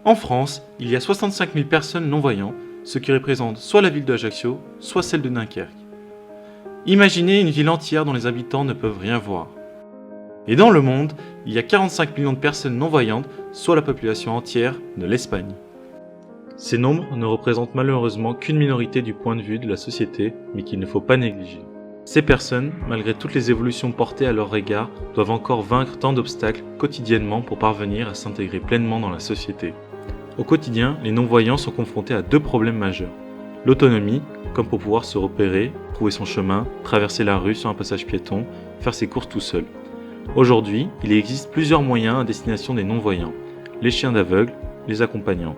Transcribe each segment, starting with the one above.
En France, il y a 65 000 personnes non-voyantes, ce qui représente soit la ville d'Ajaccio, soit celle de Dunkerque. Imaginez une ville entière dont les habitants ne peuvent rien voir. Et dans le monde, il y a 45 millions de personnes non-voyantes, soit la population entière de l'Espagne. Ces nombres ne représentent malheureusement qu'une minorité du point de vue de la société, mais qu'il ne faut pas négliger. Ces personnes, malgré toutes les évolutions portées à leur égard, doivent encore vaincre tant d'obstacles quotidiennement pour parvenir à s'intégrer pleinement dans la société. Au quotidien, les non-voyants sont confrontés à deux problèmes majeurs. L'autonomie, comme pour pouvoir se repérer, trouver son chemin, traverser la rue sur un passage piéton, faire ses courses tout seul. Aujourd'hui, il existe plusieurs moyens à destination des non-voyants, les chiens d'aveugle, les accompagnants.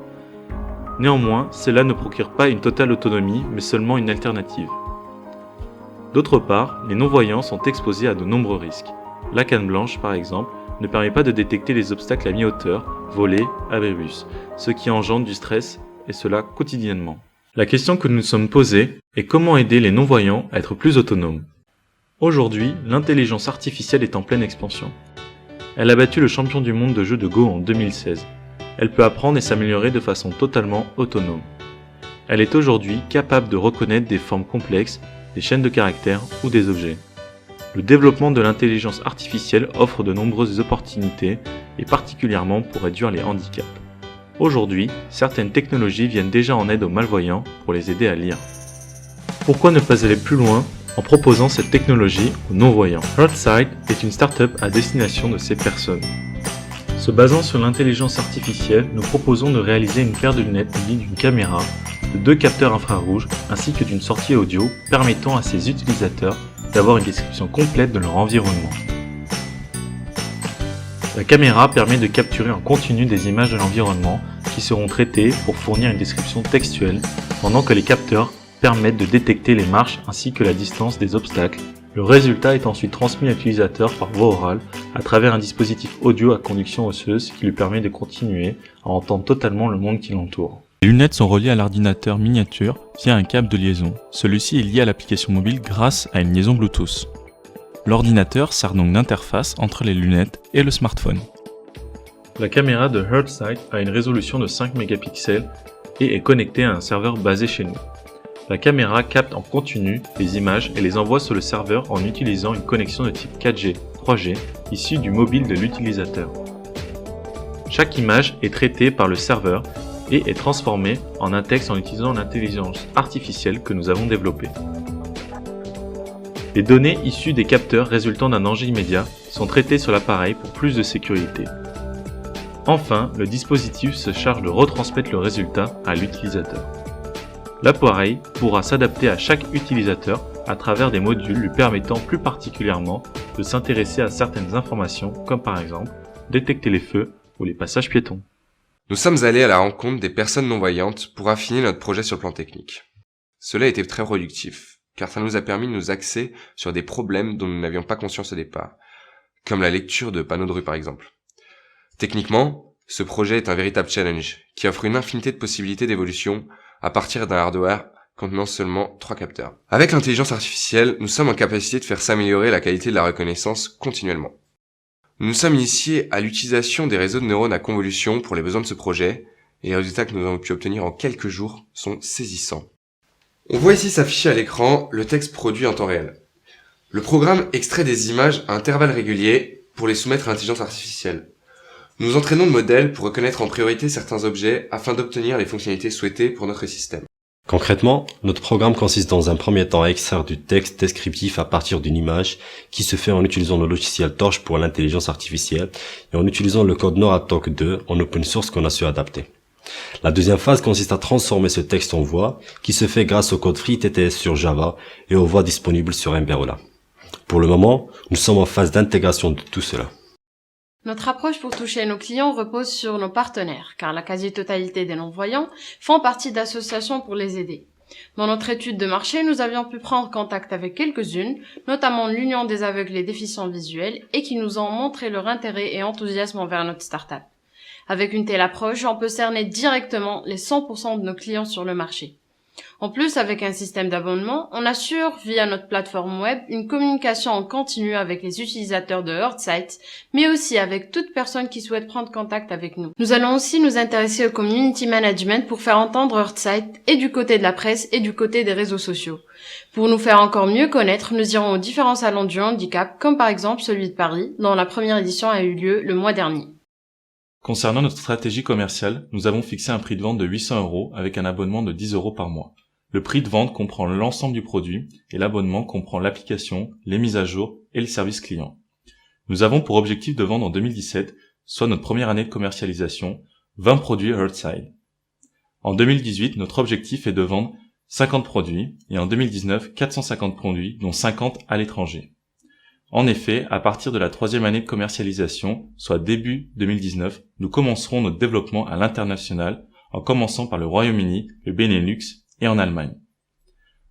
Néanmoins, cela ne procure pas une totale autonomie, mais seulement une alternative. D'autre part, les non-voyants sont exposés à de nombreux risques. La canne blanche, par exemple, ne permet pas de détecter les obstacles à mi-hauteur, volets, abribus, ce qui engendre du stress, et cela quotidiennement. La question que nous nous sommes posée est comment aider les non-voyants à être plus autonomes. Aujourd'hui, l'intelligence artificielle est en pleine expansion. Elle a battu le champion du monde de jeux de Go en 2016. Elle peut apprendre et s'améliorer de façon totalement autonome. Elle est aujourd'hui capable de reconnaître des formes complexes, des chaînes de caractères ou des objets. Le développement de l'intelligence artificielle offre de nombreuses opportunités, et particulièrement pour réduire les handicaps. Aujourd'hui, certaines technologies viennent déjà en aide aux malvoyants pour les aider à lire. Pourquoi ne pas aller plus loin en proposant cette technologie aux non-voyants? Heartsight est une start-up à destination de ces personnes. Se basant sur l'intelligence artificielle, nous proposons de réaliser une paire de lunettes munies d'une caméra, de 2 capteurs infrarouges ainsi que d'une sortie audio permettant à ses utilisateurs d'avoir une description complète de leur environnement. La caméra permet de capturer en continu des images de l'environnement qui seront traitées pour fournir une description textuelle, pendant que les capteurs permettent de détecter les marches ainsi que la distance des obstacles. Le résultat est ensuite transmis à l'utilisateur par voie orale à travers un dispositif audio à conduction osseuse qui lui permet de continuer à entendre totalement le monde qui l'entoure. Les lunettes sont reliées à l'ordinateur miniature via un câble de liaison. Celui-ci est lié à l'application mobile grâce à une liaison Bluetooth. L'ordinateur sert donc d'interface entre les lunettes et le smartphone. La caméra de Heartsight a une résolution de 5 mégapixels et est connectée à un serveur basé chez nous. La caméra capte en continu les images et les envoie sur le serveur en utilisant une connexion de type 4G, 3G issue du mobile de l'utilisateur. Chaque image est traitée par le serveur et est transformée en un texte en utilisant l'intelligence artificielle que nous avons développée. Les données issues des capteurs résultant d'un danger immédiat sont traitées sur l'appareil pour plus de sécurité. Enfin, le dispositif se charge de retransmettre le résultat à l'utilisateur. L'appareil pourra s'adapter à chaque utilisateur à travers des modules lui permettant plus particulièrement de s'intéresser à certaines informations comme par exemple détecter les feux ou les passages piétons. Nous sommes allés à la rencontre des personnes non-voyantes pour affiner notre projet sur le plan technique. Cela a été très productif, car ça nous a permis de nous axer sur des problèmes dont nous n'avions pas conscience au départ, comme la lecture de panneaux de rue par exemple. Techniquement, ce projet est un véritable challenge, qui offre une infinité de possibilités d'évolution à partir d'un hardware contenant seulement 3 capteurs. Avec l'intelligence artificielle, nous sommes en capacité de faire s'améliorer la qualité de la reconnaissance continuellement. Nous nous sommes initiés à l'utilisation des réseaux de neurones à convolution pour les besoins de ce projet, et les résultats que nous avons pu obtenir en quelques jours sont saisissants. On voit ici s'afficher à l'écran le texte produit en temps réel. Le programme extrait des images à intervalles réguliers pour les soumettre à l'intelligence artificielle. Nous entraînons le modèle pour reconnaître en priorité certains objets afin d'obtenir les fonctionnalités souhaitées pour notre système. Concrètement, notre programme consiste dans un premier temps à extraire du texte descriptif à partir d'une image qui se fait en utilisant le logiciel Torch pour l'intelligence artificielle et en utilisant le code Noratok 2 en open source qu'on a su adapter. La deuxième phase consiste à transformer ce texte en voix qui se fait grâce au code FreeTTS sur Java et aux voix disponibles sur Mverola. Pour le moment, nous sommes en phase d'intégration de tout cela. Notre approche pour toucher nos clients repose sur nos partenaires, car la quasi-totalité des non-voyants font partie d'associations pour les aider. Dans notre étude de marché, nous avions pu prendre contact avec quelques-unes, notamment l'Union des aveugles et déficients visuels, et qui nous ont montré leur intérêt et enthousiasme envers notre start-up. Avec une telle approche, on peut cerner directement les 100% de nos clients sur le marché. En plus, avec un système d'abonnement, on assure, via notre plateforme web, une communication en continu avec les utilisateurs de Earthsight, mais aussi avec toute personne qui souhaite prendre contact avec nous. Nous allons aussi nous intéresser au community management pour faire entendre Earthsight et du côté de la presse et du côté des réseaux sociaux. Pour nous faire encore mieux connaître, nous irons aux différents salons du handicap, comme par exemple celui de Paris, dont la première édition a eu lieu le mois dernier. Concernant notre stratégie commerciale, nous avons fixé un prix de vente de 800 € avec un abonnement de 10 € par mois. Le prix de vente comprend l'ensemble du produit et l'abonnement comprend l'application, les mises à jour et le service client. Nous avons pour objectif de vendre en 2017, soit notre première année de commercialisation, 20 produits Earthsight. En 2018, notre objectif est de vendre 50 produits et en 2019, 450 produits, dont 50 à l'étranger. En effet, à partir de la troisième année de commercialisation, soit début 2019, nous commencerons notre développement à l'international en commençant par le Royaume-Uni, le Benelux et en Allemagne.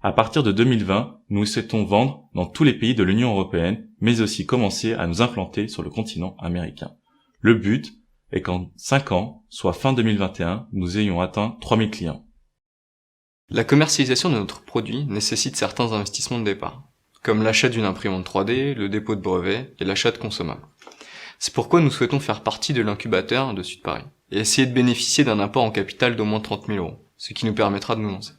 À partir de 2020, nous souhaitons vendre dans tous les pays de l'Union européenne, mais aussi commencer à nous implanter sur le continent américain. Le but est qu'en 5 ans, soit fin 2021, nous ayons atteint 3000 clients. La commercialisation de notre produit nécessite certains investissements de départ, comme l'achat d'une imprimante 3D, le dépôt de brevets et l'achat de consommables. C'est pourquoi nous souhaitons faire partie de l'incubateur de Sud Paris et essayer de bénéficier d'un apport en capital d'au moins 30 000 €, ce qui nous permettra de nous lancer.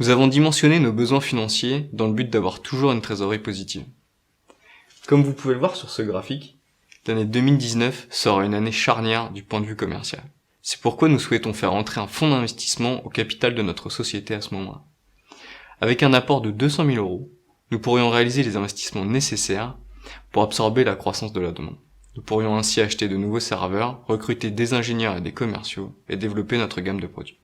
Nous avons dimensionné nos besoins financiers dans le but d'avoir toujours une trésorerie positive. Comme vous pouvez le voir sur ce graphique, l'année 2019 sera une année charnière du point de vue commercial. C'est pourquoi nous souhaitons faire entrer un fonds d'investissement au capital de notre société à ce moment-là. Avec un apport de 200 000 €, nous pourrions réaliser les investissements nécessaires pour absorber la croissance de la demande. Nous pourrions ainsi acheter de nouveaux serveurs, recruter des ingénieurs et des commerciaux et développer notre gamme de produits.